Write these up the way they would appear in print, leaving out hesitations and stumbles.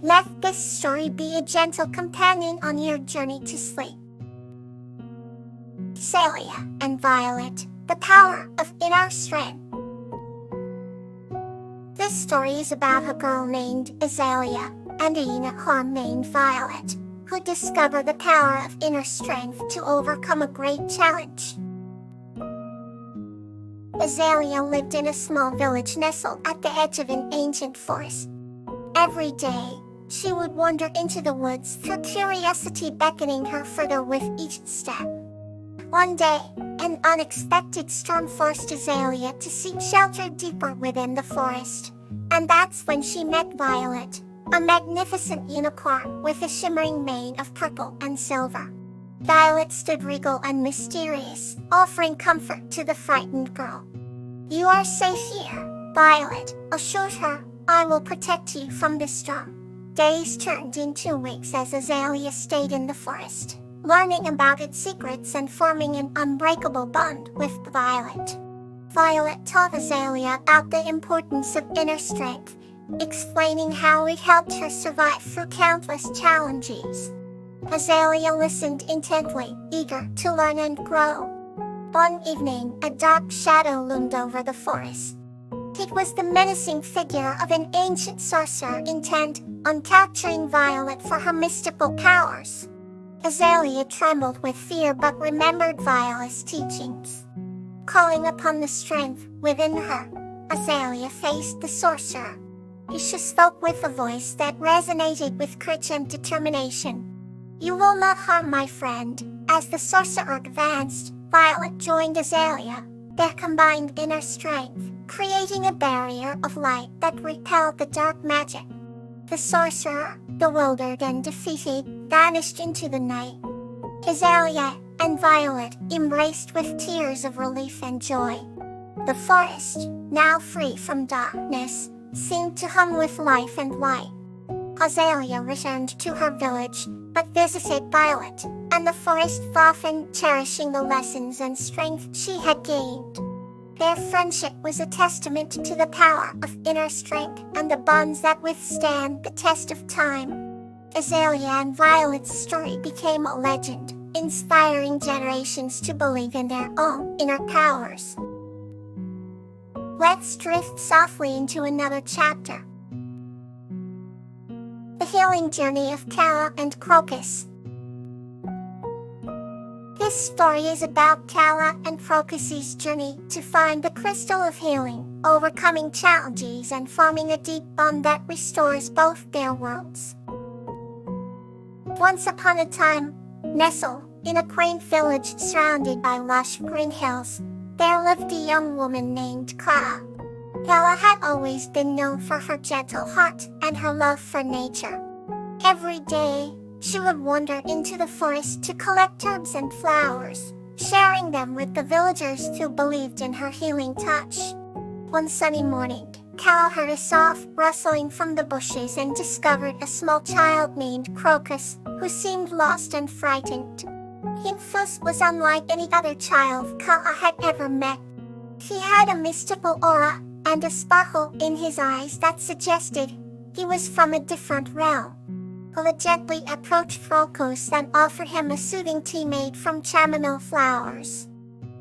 Let this story be a gentle companion on your journey to sleep. Azalea and Violet, the power of inner strength. This story is about a girl named Azalea and a unicorn named Violet, who discover the power of inner strength to overcome a great challenge. Azalea lived in a small village nestled at the edge of an ancient forest. Every day, she would wander into the woods, her curiosity beckoning her further with each step. One day, an unexpected storm forced Azalea to seek shelter deeper within the forest, and that's when she met Violet, a magnificent unicorn with a shimmering mane of purple and silver. Violet stood regal and mysterious, offering comfort to the frightened girl. "You are safe here," Violet assured her. "I will protect you from the storm." Days turned into weeks as Azalea stayed in the forest, learning about its secrets and forming an unbreakable bond with Violet. Violet taught Azalea about the importance of inner strength, explaining how it helped her survive through countless challenges. Azalea listened intently, eager to learn and grow. One evening, a dark shadow loomed over the forest. It was the menacing figure of an ancient sorcerer intent on capturing Violet for her mystical powers. Azalea trembled with fear but remembered Violet's teachings. Calling upon the strength within her, Azalea faced the sorcerer. She spoke with a voice that resonated with courage and determination. "You will not harm my friend." As the sorcerer advanced, Violet joined Azalea, their combined inner strength, creating a barrier of light that repelled the dark magic. The sorcerer, bewildered and defeated, vanished into the night. Azalea and Violet embraced with tears of relief and joy. The forest, now free from darkness, seemed to hum with life and light. Azalea returned to her village, but visited Violet and the forest often, cherishing the lessons and strength she had gained. Their friendship was a testament to the power of inner strength and the bonds that withstand the test of time. Azalea and Violet's story became a legend, inspiring generations to believe in their own inner powers. Let's drift softly into another chapter. The healing journey of Calla and Crocus. This story is about Calla and Crocus's journey to find the crystal of healing, overcoming challenges and forming a deep bond that restores both their worlds. Once upon a time, nestled in a quaint village surrounded by lush green hills, there lived a young woman named Calla. Calla had always been known for her gentle heart and her love for nature. Every day, she would wander into the forest to collect herbs and flowers, sharing them with the villagers who believed in her healing touch. One sunny morning, Calla heard a soft rustling from the bushes and discovered a small child named Crocus, who seemed lost and frightened. Crocus was unlike any other child Calla had ever met. He had a mystical aura and a sparkle in his eyes that suggested he was from a different realm. Calla gently approached Crocus and offered him a soothing tea made from chamomile flowers.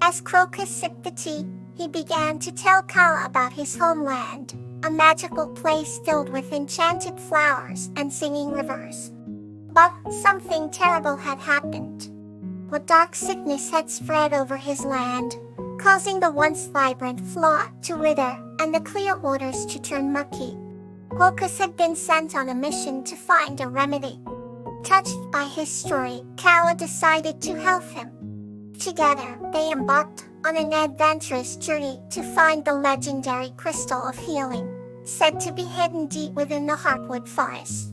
As Crocus sipped the tea, he began to tell Calla about his homeland, a magical place filled with enchanted flowers and singing rivers. But something terrible had happened. A dark sickness had spread over his land, causing the once vibrant flora to wither and the clear waters to turn murky. Crocus had been sent on a mission to find a remedy. Touched by his story, Calla decided to help him. Together, they embarked on an adventurous journey to find the legendary crystal of healing, said to be hidden deep within the Heartwood Forest.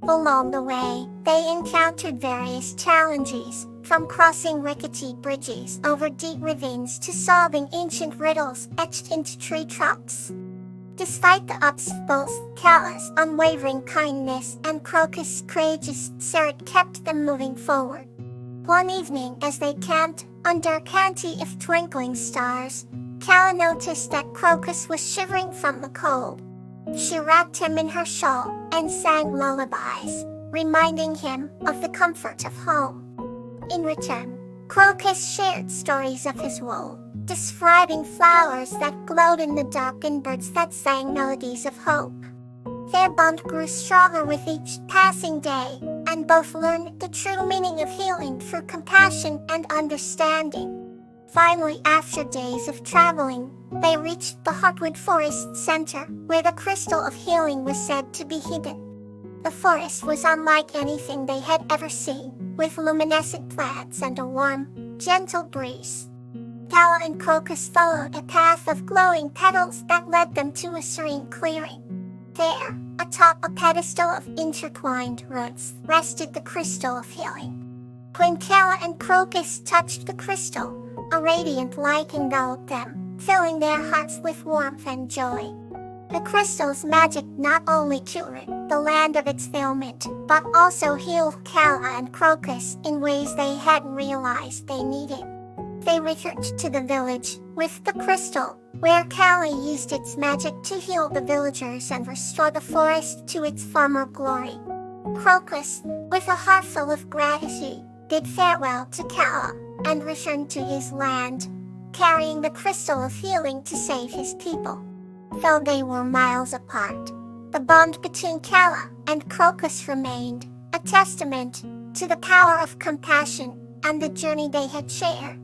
Along the way, they encountered various challenges, from crossing rickety bridges over deep ravines to solving ancient riddles etched into tree trunks. Despite the obstacles, Calla's unwavering kindness and Crocus' courageous spirit kept them moving forward. One evening, as they camped under a canopy of twinkling stars, Calla noticed that Crocus was shivering from the cold. She wrapped him in her shawl and sang lullabies, reminding him of the comfort of home. In return, Crocus shared stories of his woe, describing flowers that glowed in the dark and birds that sang melodies of hope. Their bond grew stronger with each passing day, and both learned the true meaning of healing through compassion and understanding. Finally, after days of traveling, they reached the hardwood forest center, where the crystal of healing was said to be hidden. The forest was unlike anything they had ever seen, with luminescent plants and a warm, gentle breeze. Calla and Crocus followed a path of glowing petals that led them to a serene clearing. There, atop a pedestal of intertwined roots, rested the crystal of healing. When Calla and Crocus touched the crystal, a radiant light enveloped them, filling their hearts with warmth and joy. The crystal's magic not only cured the land of its ailment, but also healed Calla and Crocus in ways they hadn't realized they needed. They returned to the village with the crystal, where Calla used its magic to heal the villagers and restore the forest to its former glory. Crocus, with a heart full of gratitude, bid farewell to Calla and returned to his land, carrying the crystal of healing to save his people. Though they were miles apart, the bond between Calla and Crocus remained, a testament to the power of compassion and the journey they had shared.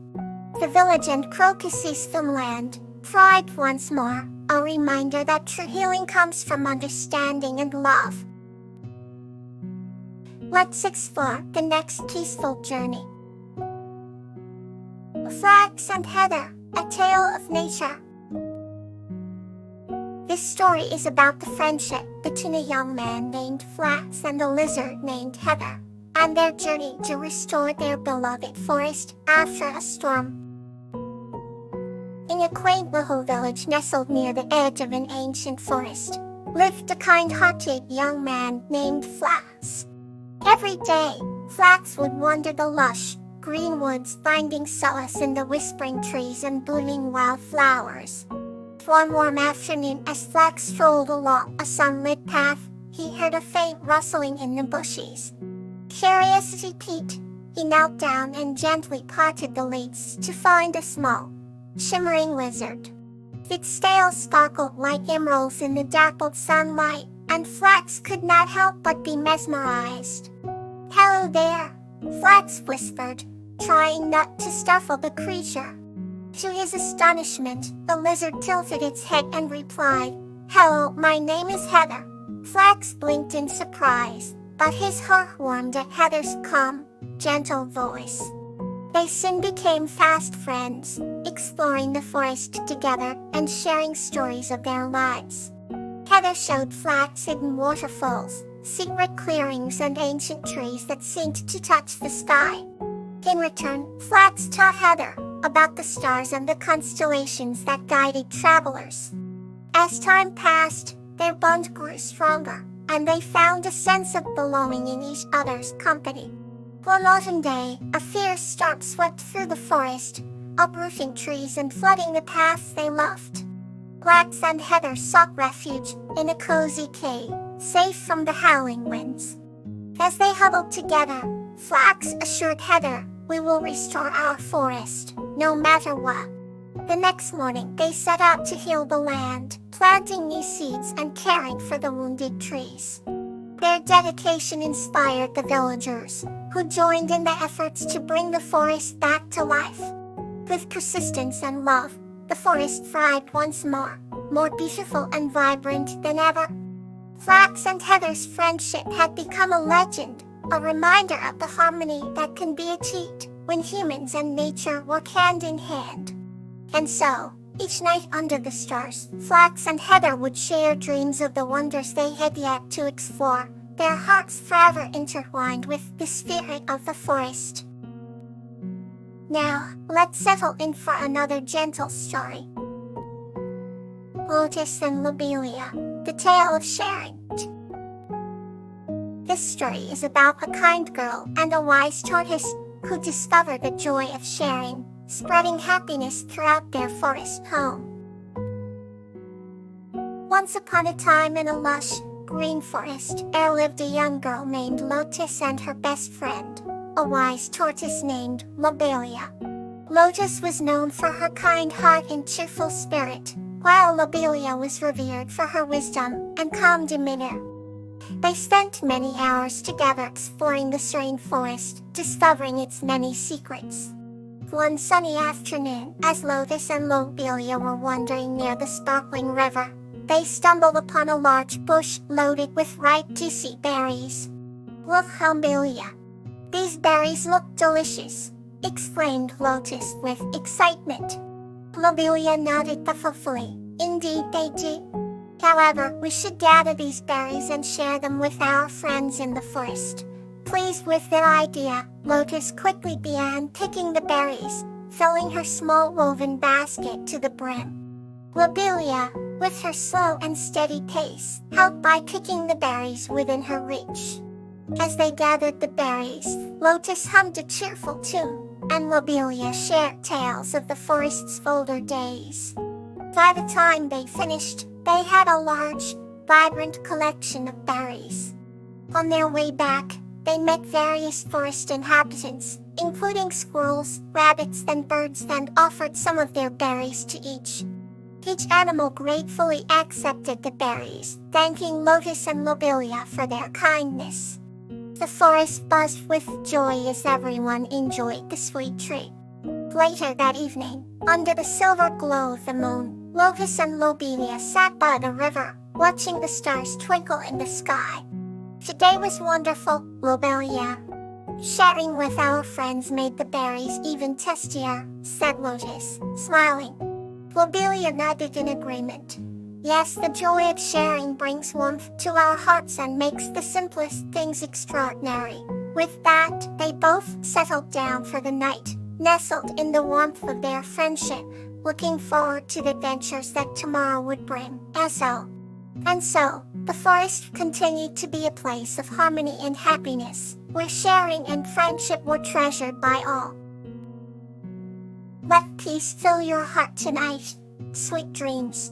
The village and Crocus's homeland thrived once more, a reminder that true healing comes from understanding and love. Let's explore the next peaceful journey. Flax and Heather, a tale of nature. This story is about the friendship between a young man named Flax and a lizard named Heather, and their journey to restore their beloved forest after a storm. In a quaint little village nestled near the edge of an ancient forest, lived a kind-hearted young man named Flax. Every day, Flax would wander the lush, green woods, finding solace in the whispering trees and blooming wildflowers. One warm afternoon, as Flax strolled along a sunlit path, he heard a faint rustling in the bushes. Curiosity piqued, he knelt down and gently parted the leaves to find a small, shimmering lizard. Its tail sparkled like emeralds in the dappled sunlight, and Flax could not help but be mesmerized. "Hello there," Flax whispered, trying not to startle the creature. To his astonishment, the lizard tilted its head and replied, "Hello, my name is Heather." Flax blinked in surprise, but his heart warmed at Heather's calm, gentle voice. They soon became fast friends, exploring the forest together and sharing stories of their lives. Heather showed Flax hidden waterfalls, secret clearings, and ancient trees that seemed to touch the sky. In return, Flax taught Heather about the stars and the constellations that guided travelers. As time passed, their bond grew stronger, and they found a sense of belonging in each other's company. One autumn day, a fierce storm swept through the forest, uprooting trees and flooding the paths they loved. Flax and Heather sought refuge in a cozy cave, safe from the howling winds. As they huddled together, Flax assured Heather, "We will restore our forest, no matter what." The next morning, they set out to heal the land, planting new seeds and caring for the wounded trees. Their dedication inspired the villagers, who joined in the efforts to bring the forest back to life. With persistence and love, the forest thrived once more beautiful and vibrant than ever. Flax and Heather's friendship had become a legend, a reminder of the harmony that can be achieved when humans and nature work hand in hand. And so, each night under the stars, Flax and Heather would share dreams of the wonders they had yet to explore, their hearts forever intertwined with the spirit of the forest. Now, let's settle in for another gentle story. Lotus and Lobelia, the tale of sharing. This story is about a kind girl and a wise tortoise who discover the joy of sharing, spreading happiness throughout their forest home. Once upon a time in a lush, green forest, there lived a young girl named Lotus and her best friend, a wise tortoise named Lobelia. Lotus was known for her kind heart and cheerful spirit, while Lobelia was revered for her wisdom and calm demeanor. They spent many hours together exploring the serene forest, discovering its many secrets. One sunny afternoon, as Lotus and Lobelia were wandering near the sparkling river, they stumbled upon a large bush loaded with ripe juicy berries. "Look, Lobelia. These berries look delicious," exclaimed Lotus with excitement. Lobelia nodded thoughtfully. "Indeed they do. However, we should gather these berries and share them with our friends in the forest." Pleased with their idea, Lotus quickly began picking the berries, filling her small woven basket to the brim. Lobelia, with her slow and steady pace, helped by picking the berries within her reach. As they gathered the berries, Lotus hummed a cheerful tune, and Lobelia shared tales of the forest's older days. By the time they finished, they had a large, vibrant collection of berries. On their way back, they met various forest inhabitants, including squirrels, rabbits, and birds, and offered some of their berries to each. Each animal gratefully accepted the berries, thanking Lotus and Lobelia for their kindness. The forest buzzed with joy as everyone enjoyed the sweet treat. Later that evening, under the silver glow of the moon, Lotus and Lobelia sat by the river, watching the stars twinkle in the sky. "Today was wonderful, Lobelia. Sharing with our friends made the berries even tastier," said Lotus, smiling. Lobelia nodded in agreement. "Yes, the joy of sharing brings warmth to our hearts and makes the simplest things extraordinary." With that, they both settled down for the night, nestled in the warmth of their friendship, looking forward to the adventures that tomorrow would bring. And so, the forest continued to be a place of harmony and happiness, where sharing and friendship were treasured by all. Let peace fill your heart tonight. Sweet dreams.